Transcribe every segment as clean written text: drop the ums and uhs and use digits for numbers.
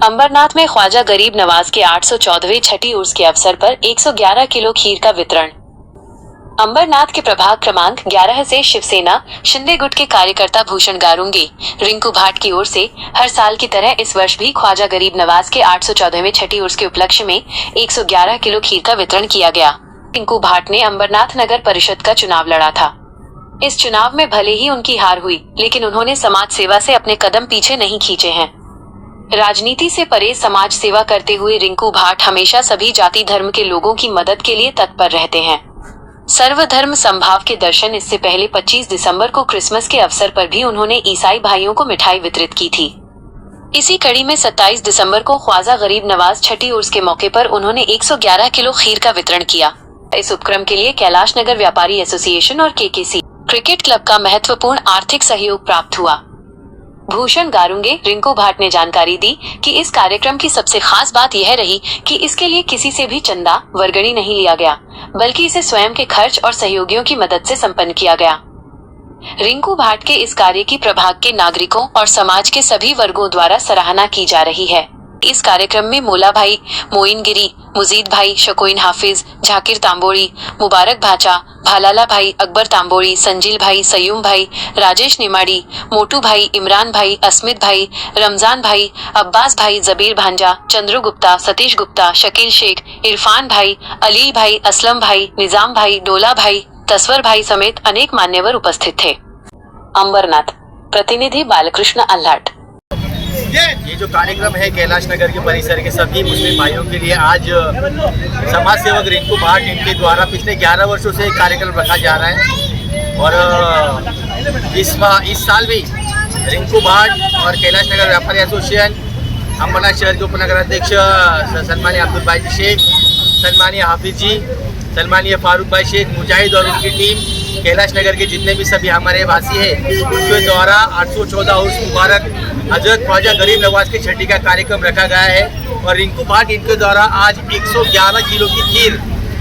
अंबरनाथ में ख्वाजा गरीब नवाज के 814वें छठी उर्स के अवसर पर 111 किलो खीर का वितरण। अंबरनाथ के प्रभाग क्रमांक 11 से शिवसेना शिंदे गुट के कार्यकर्ता भूषण गारुंगे रिंकू भाट की ओर से हर साल की तरह इस वर्ष भी ख्वाजा गरीब नवाज के 814वें छठी उर्स के उपलक्ष्य में 111 किलो खीर का वितरण किया गया। रिंकू भाट ने अंबरनाथ नगर परिषद का चुनाव लड़ा था। इस चुनाव में भले ही उनकी हार हुई, लेकिन उन्होंने समाज सेवा से अपने कदम पीछे नहीं खींचे हैं। राजनीति से परे समाज सेवा करते हुए रिंकू भाट हमेशा सभी जाति धर्म के लोगों की मदद के लिए तत्पर रहते हैं। सर्वधर्म समभाव के दर्शन। इससे पहले 25 दिसंबर को क्रिसमस के अवसर पर भी उन्होंने ईसाई भाइयों को मिठाई वितरित की थी। इसी कड़ी में 27 दिसंबर को ख्वाजा गरीब नवाज छठी उर्स के मौके पर उन्होंने 111 किलो खीर का वितरण किया। इस उपक्रम के लिए कैलाश नगर व्यापारी एसोसिएशन और केकेसी क्रिकेट क्लब का महत्वपूर्ण आर्थिक सहयोग प्राप्त हुआ। भूषण गारुंगे रिंकू भाट ने जानकारी दी कि इस कार्यक्रम की सबसे खास बात यह रही कि इसके लिए किसी से भी चंदा वर्गणी नहीं लिया गया, बल्कि इसे स्वयं के खर्च और सहयोगियों की मदद से संपन्न किया गया। रिंकू भाट के इस कार्य की प्रभाग के नागरिकों और समाज के सभी वर्गों द्वारा सराहना की जा रही है। इस कार्यक्रम में मोला भाई, मोइन गिरी, मुजीद भाई, शकोइन हाफिज, झाकिर तांबोड़ी, मुबारक भाचा, भालाला भाई, अकबर तांबोड़ी, संजील भाई, सयूम भाई, राजेश निमाड़ी, मोटू भाई, इमरान भाई, अस्मित भाई, रमजान भाई, अब्बास भाई, जबीर भांजा, चंद्रू गुप्ता, सतीश गुप्ता, शकील शेख, इरफान भाई, अलील भाई, असलम भाई, निजाम भाई, डोला भाई, तस्वर भाई समेत अनेक मान्यवर उपस्थित थे। अंबरनाथ प्रतिनिधि बालकृष्ण अल्हाट। ये जो कार्यक्रम है कैलाश नगर के परिसर के सभी मुस्लिम भाइयों के लिए आज समाज सेवक रिंकू भाट इनके द्वारा पिछले 11 वर्षों से एक कार्यक्रम रखा जा रहा है और इस साल भी रिंकू भाट और कैलाश नगर व्यापारी एसोसिएशन, अंबरनाथ शहर के उपनगराध्यक्ष सन्माननीय अब्दुल भाई शेख, सन्माननीय हाफिज जी, सन्माननीय फारूक भाई शेख, मुजाहिद और उनकी टीम, कैलाश नगर के जितने भी सभी हमारे वासी हैं उनके द्वारा 814 उर्स मुबारक हजरत ख्वाजा गरीब नवाज की छठी का कार्यक्रम रखा गया है और रिंकू भाट इनके द्वारा आज 111 किलो की खीर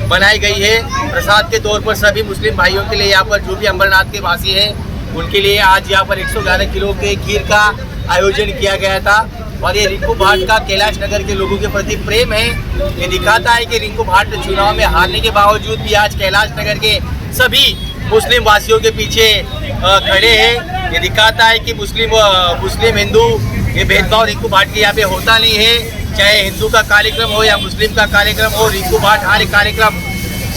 बनाई गई है प्रसाद के तौर पर सभी मुस्लिम भाइयों के लिए। यहाँ पर जो भी अंबरनाथ के वासी हैं उनके लिए आज यहाँ पर 111 किलो के खीर का आयोजन किया गया था और ये रिंकू भाट का कैलाश नगर के लोगों के प्रति प्रेम है। ये दिखाता है कि रिंकू भाट चुनाव में हारने के बावजूद भी आज कैलाश नगर के सभी मुस्लिम वासियों के पीछे खड़े हैं। ये दिखाता है कि मुस्लिम हिंदू ये भेदभाव रिंकू भाट के यहाँ पे होता नहीं है। चाहे हिंदू का कार्यक्रम हो या मुस्लिम का कार्यक्रम हो, रिंकू भाट हर कार्यक्रम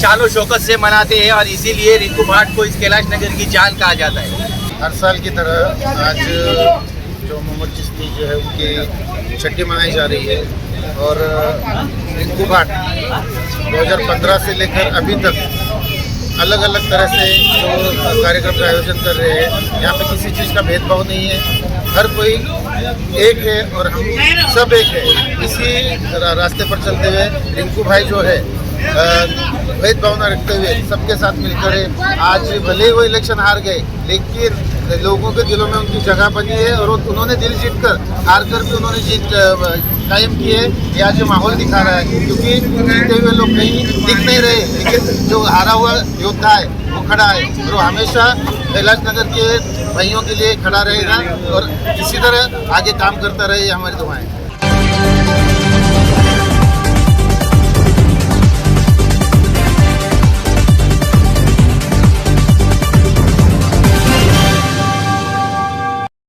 शान शौकत से मनाते हैं और इसीलिए रिंकू भाट को इस कैलाश नगर की जान कहा जाता है। हर साल की तरह आज जो मोहम्मद चिश्ती जो है उनकी छठी मनाई जा रही है और रिंकू भाट 2015 से लेकर अभी तक अलग अलग तरह से जो कार्यक्रम का आयोजन कर रहे हैं। यहाँ पे किसी चीज़ का भेदभाव नहीं है, हर कोई एक है और हम सब एक है। इसी रास्ते पर चलते हुए रिंकू भाई जो है भेदभाव न रखते हुए सबके साथ मिलकर आज भले वो इलेक्शन हार गए, लेकिन लोगों के दिलों में उनकी जगह बनी है और उन्होंने दिल जीत कर हार कर भी उन्होंने जीत कायम की है। ये आज माहौल दिखा रहा है क्योंकि जीते हुए लोग कहीं दिख नहीं रहे, लेकिन जो हारा हुआ योद्धा है वो खड़ा है और वो हमेशा कैलाश नगर के भाइयों के लिए खड़ा रहेगा और इसी तरह आगे काम करता रहे, ये हमारी दुआएं हैं।